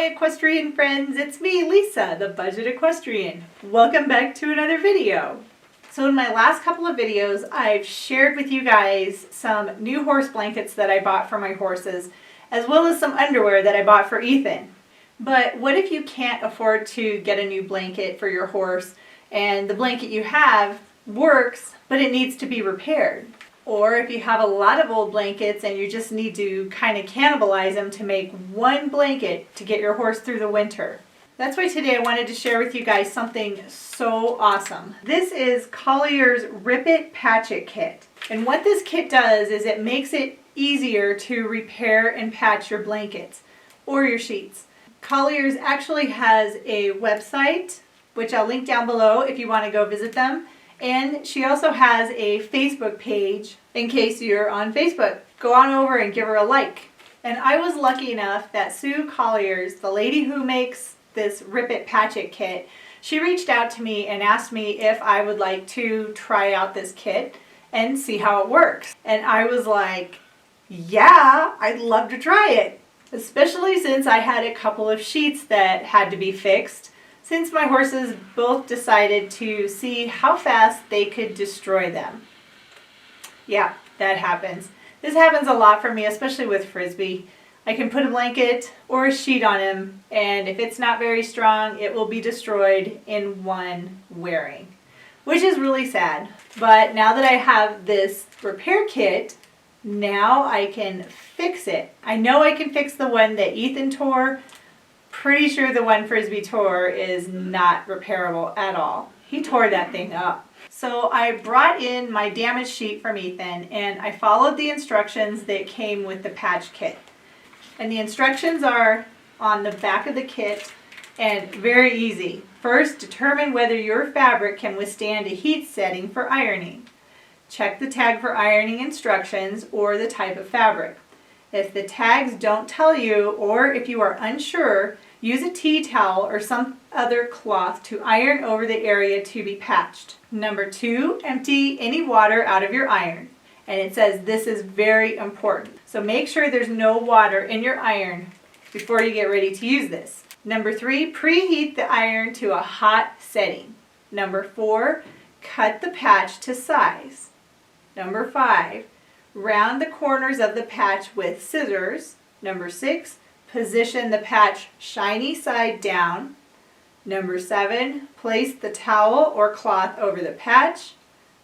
my equestrian friends, it's me, Lisa, the Budget Equestrian. Welcome back to another video. So in my last couple of videos, I've shared with you guys some new horse blankets that I bought for my horses, as well as some underwear that I bought for Ethan. But what if you can't afford to get a new blanket for your horse, and the blanket you have works, but it needs to be repaired? Or if you have a lot of old blankets and you just need to kind of cannibalize them to make one blanket to get your horse through the winter. That's why today I wanted to share with you guys something so awesome. This is Collier's Patch Kit. And what this kit does is it makes it easier to repair and patch your blankets or your sheets. Colliers actually has a website, which I'll link down below if you want to go visit them. And she also has a Facebook page in case you're on Facebook. Go on over and give her a like. And I was lucky enough that Sue Colliers, the lady who makes this Patch Kit, she reached out to me and asked me if I would like to try out this kit and see how it works. And I was like, yeah, I'd love to try it. Especially since I had a couple of sheets that had to be fixed, since my horses both decided to see how fast they could destroy them. Yeah, that happens. This happens a lot for me, especially with Frisby. I can put a blanket or a sheet on him, and if it's not very strong, it will be destroyed in one wearing, which is really sad. But now that I have this repair kit, now I can fix it. I know I can fix the one that Ethan tore. Pretty sure the one Frisby tore is not repairable at all. He tore that thing up. So I brought in my damaged sheet from Ethan and I followed the instructions that came with the patch kit. And the instructions are on the back of the kit and very easy. First, determine whether your fabric can withstand a heat setting for ironing. Check the tag for ironing instructions or the type of fabric. If the tags don't tell you, or if you are unsure, use a tea towel or some other cloth to iron over the area to be patched. Number 2, empty any water out of your iron. And it says this is very important. So make sure there's no water in your iron before you get ready to use this. Number 3, preheat the iron to a hot setting. Number 4, cut the patch to size. Number 5, round the corners of the patch with scissors. Number 6, position the patch shiny side down. Number 7, place the towel or cloth over the patch.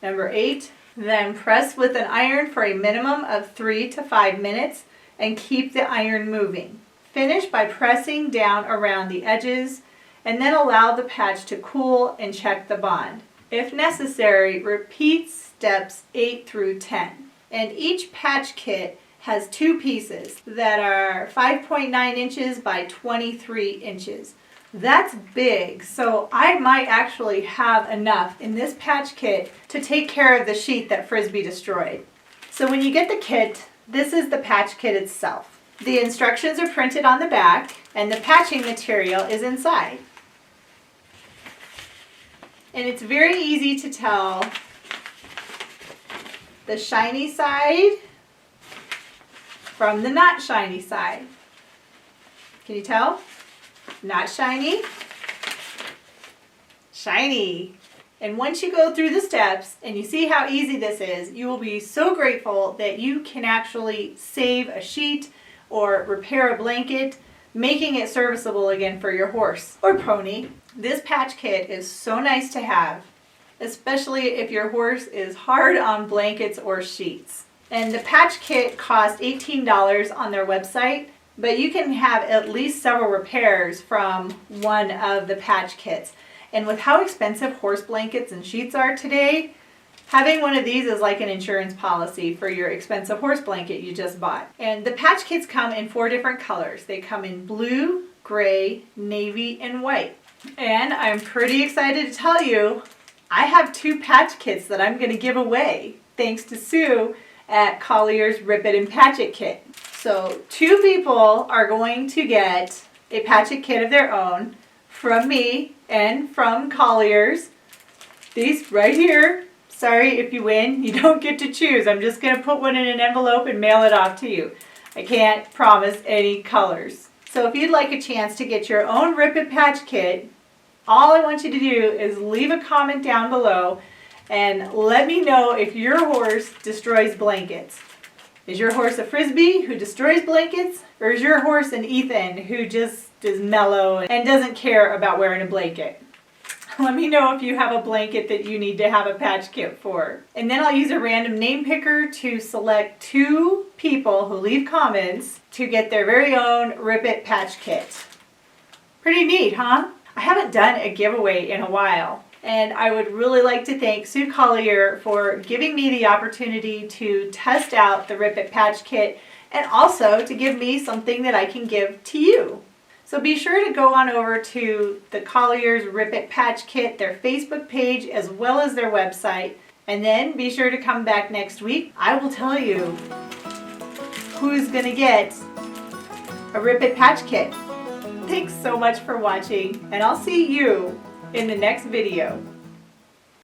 Number 8, then press with an iron for a minimum of 3 to 5 minutes and keep the iron moving. Finish by pressing down around the edges and then allow the patch to cool and check the bond. If necessary, repeat steps 8 through 10. And each patch kit has 2 pieces that are 5.9 inches by 23 inches. That's big, so I might actually have enough in this patch kit to take care of the sheet that Frisby destroyed. So when you get the kit, this is the patch kit itself. The instructions are printed on the back and the patching material is inside. And it's very easy to tell the shiny side from the not shiny side. Can you tell? Not shiny, shiny. And once you go through the steps and you see how easy this is, you will be so grateful that you can actually save a sheet or repair a blanket, making it serviceable again for your horse or pony. This patch kit is so nice to have, especially if your horse is hard on blankets or sheets. And the patch kit costs $18 on their website, but you can have at least several repairs from one of the patch kits. And with how expensive horse blankets and sheets are today, having one of these is like an insurance policy for your expensive horse blanket you just bought. And the patch kits come in 4 different colors. They come in blue, gray, navy, and white. And I'm pretty excited to tell you, I have 2 patch kits that I'm going to give away, thanks to Sue at Collier's Patch Kit. So 2 people are going to get a patch kit of their own from me and from Colliers. These right here. Sorry if you win, you don't get to choose. I'm just going to put one in an envelope and mail it off to you. I can't promise any colors. So if you'd like a chance to get your own Rip It Patch Kit, all I want you to do is leave a comment down below and let me know if your horse destroys blankets. Is your horse a Frisby who destroys blankets? Or is your horse an Ethan who just is mellow and doesn't care about wearing a blanket? Let me know if you have a blanket that you need to have a patch kit for. And then I'll use a random name picker to select 2 people who leave comments to get their very own Rip It Patch Kit. Pretty neat, huh? I haven't done a giveaway in a while. And I would really like to thank Sue Collier for giving me the opportunity to test out the Rip It Patch Kit and also to give me something that I can give to you. So be sure to go on over to the Colliers Rip It Patch Kit, their Facebook page, as well as their website. And then be sure to come back next week. I will tell you who's going to get a Rip It Patch Kit. Thanks so much for watching, and I'll see you in the next video.